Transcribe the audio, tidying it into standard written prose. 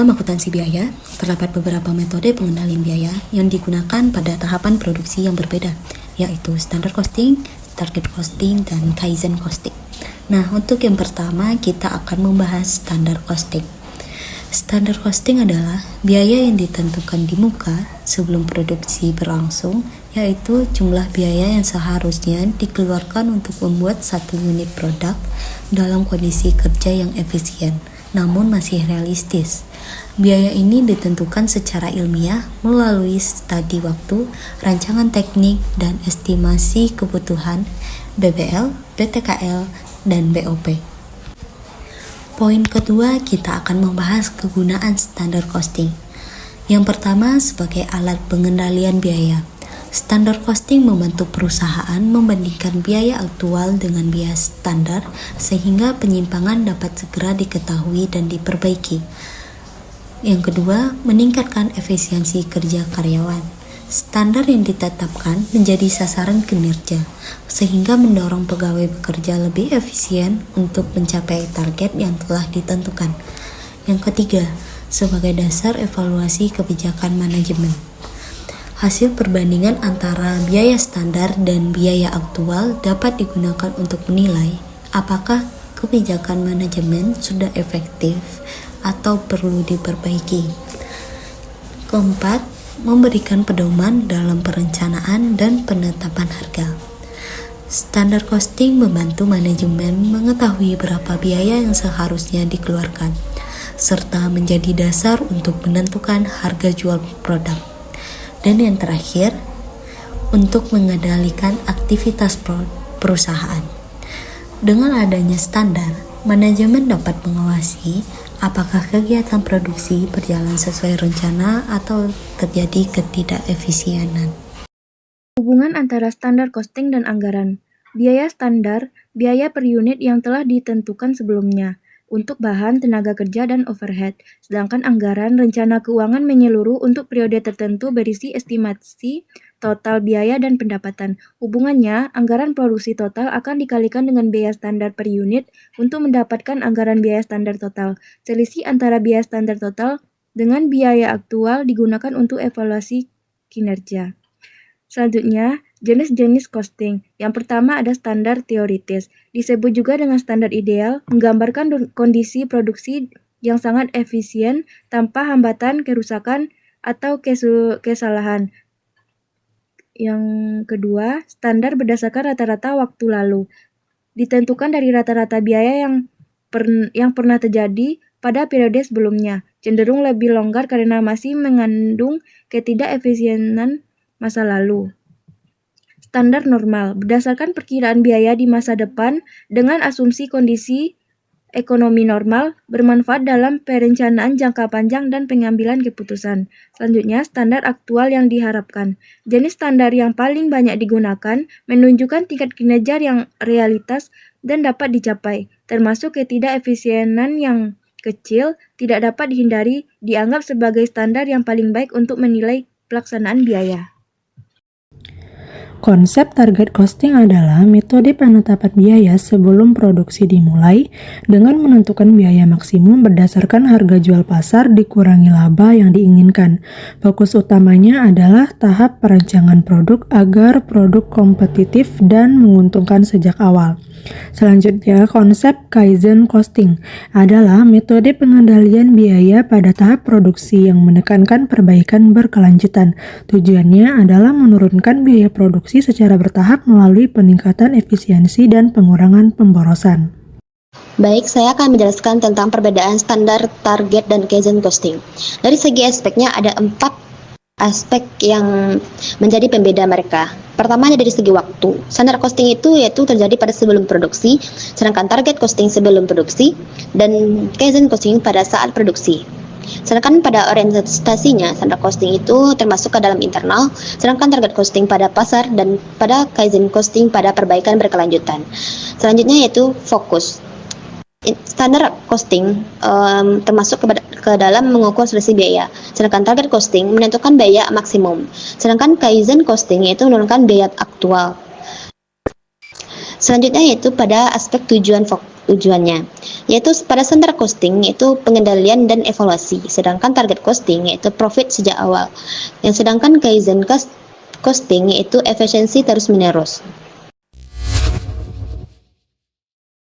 Dalam akuntansi biaya, terdapat beberapa metode pengendalian biaya yang digunakan pada tahapan produksi yang berbeda, yaitu standard costing, target costing, dan kaizen costing. Nah, untuk yang pertama kita akan membahas standard costing. Standard costing adalah biaya yang ditentukan di muka sebelum produksi berlangsung, yaitu jumlah biaya yang seharusnya dikeluarkan untuk membuat satu unit produk dalam kondisi kerja yang efisien, namun masih realistis. Biaya ini ditentukan secara ilmiah melalui studi waktu, rancangan teknik, dan estimasi kebutuhan BBL, BTKL, dan BOP. Poin kedua, kita akan membahas kegunaan standard costing. Yang pertama, sebagai alat pengendalian biaya. Standard costing membantu perusahaan membandingkan biaya aktual dengan biaya standar sehingga penyimpangan dapat segera diketahui dan diperbaiki. Yang kedua, meningkatkan efisiensi kerja karyawan. Standar yang ditetapkan menjadi sasaran kinerja, sehingga mendorong pegawai bekerja lebih efisien untuk mencapai target yang telah ditentukan. Yang ketiga, sebagai dasar evaluasi kebijakan manajemen. Hasil perbandingan antara biaya standar dan biaya aktual dapat digunakan untuk menilai apakah kebijakan manajemen sudah efektif atau perlu diperbaiki. Keempat, memberikan pedoman dalam perencanaan dan penetapan harga. Standard costing membantu manajemen mengetahui berapa biaya yang seharusnya dikeluarkan, serta menjadi dasar untuk menentukan harga jual produk. Dan yang terakhir, untuk mengendalikan aktivitas perusahaan. Dengan adanya standar, manajemen dapat mengawasi apakah kegiatan produksi berjalan sesuai rencana atau terjadi ketidakefisienan. Hubungan antara standar costing dan anggaran. Biaya standar, biaya per unit yang telah ditentukan sebelumnya untuk bahan, tenaga kerja, dan overhead. Sedangkan anggaran, rencana keuangan menyeluruh untuk periode tertentu berisi estimasi total biaya dan pendapatan. Hubungannya, anggaran produksi total akan dikalikan dengan biaya standar per unit untuk mendapatkan anggaran biaya standar total. Selisih antara biaya standar total dengan biaya aktual digunakan untuk evaluasi kinerja. Selanjutnya, jenis-jenis costing. Yang pertama ada standar teoritis, disebut juga dengan standar ideal, menggambarkan kondisi produksi yang sangat efisien tanpa hambatan, kerusakan, atau kesalahan. Yang kedua, standar berdasarkan rata-rata waktu lalu, ditentukan dari rata-rata biaya yang pernah terjadi pada periode sebelumnya, cenderung lebih longgar karena masih mengandung ketidakefisienan masa lalu. Standar normal, berdasarkan perkiraan biaya di masa depan dengan asumsi kondisi ekonomi normal, bermanfaat dalam perencanaan jangka panjang dan pengambilan keputusan. Selanjutnya, standar aktual yang diharapkan. Jenis standar yang paling banyak digunakan menunjukkan tingkat kinerja yang realitas dan dapat dicapai, termasuk ketidakefisienan yang kecil, tidak dapat dihindari, dianggap sebagai standar yang paling baik untuk menilai pelaksanaan biaya. Konsep target costing adalah metode penetapan biaya sebelum produksi dimulai dengan menentukan biaya maksimum berdasarkan harga jual pasar dikurangi laba yang diinginkan. Fokus utamanya adalah tahap perancangan produk agar produk kompetitif dan menguntungkan sejak awal. Selanjutnya, konsep kaizen costing adalah metode pengendalian biaya pada tahap produksi yang menekankan perbaikan berkelanjutan. Tujuannya adalah menurunkan biaya produksi secara bertahap melalui peningkatan efisiensi dan pengurangan pemborosan. Baik, saya akan menjelaskan tentang perbedaan standar, target, dan kaizen costing. Dari segi aspeknya ada 4 aspek yang menjadi pembeda mereka. Pertamanya dari segi waktu. Standar costing itu yaitu terjadi pada sebelum produksi, sedangkan target costing sebelum produksi, dan kaizen costing pada saat produksi. Sedangkan pada orientasinya, standar costing itu termasuk ke dalam internal, sedangkan target costing pada pasar, dan pada kaizen costing pada perbaikan berkelanjutan. Selanjutnya yaitu fokus. Standar costing termasuk ke dalam mengukur selisih biaya, sedangkan target costing menentukan biaya maksimum, sedangkan kaizen costing yaitu menurunkan biaya aktual. Selanjutnya yaitu pada aspek tujuan tujuannya, yaitu pada standar costing yaitu pengendalian dan evaluasi, sedangkan target costing yaitu profit sejak awal, yang sedangkan Kaizen costing yaitu efisiensi terus-menerus.